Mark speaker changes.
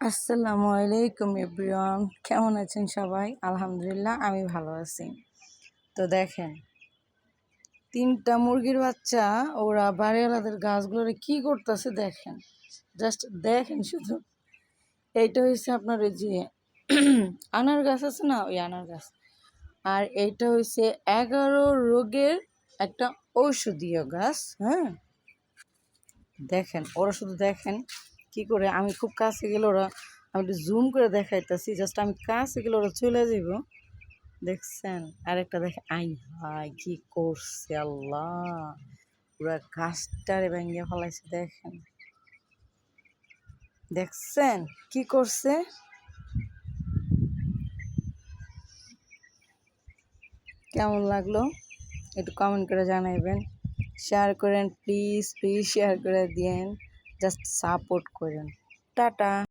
Speaker 1: আসসালামু আলাইকুম এভরিওয়ান, কেমন আছেন সবাই? আলহামদুলিল্লাহ আমি ভালো আছি। তো দেখেন, তিনটা মুরগির বাচ্চা ওরা বাড়িওয়ালাদের গাছগুলোরে কি করতেছে দেখেন, জাস্ট দেখেন শুধু। এইটা হচ্ছে আপনার ওই যে আনার গাছ আছে না, ওই আনার গাছ। আর এইটা হচ্ছে 11 রোগের একটা ঔষধীয় গাছ। হ্যাঁ, দেখেন ওরা শুধু দেখেন কি করে। আমি খুব কাছে গেলে ওরা, আমি একটু জুম করে দেখাইতেছি, জাস্ট আমি কাছে গেলে ওরা চলে যাব। দেখছেন? আরেকটা দেখে আই হাই কি করছে আল্লাহ, পুরা গাছটারে ভেঙে ফেলাইছে। দেখেন, দেখছেন কি করছে? কেমন লাগলো একটু কমেন্ট করে জানাইবেন, শেয়ার করেন প্লিজ প্লিজ, শেয়ার করে দিয়েন, জাস্ট সাপোর্ট করেন। টাটা।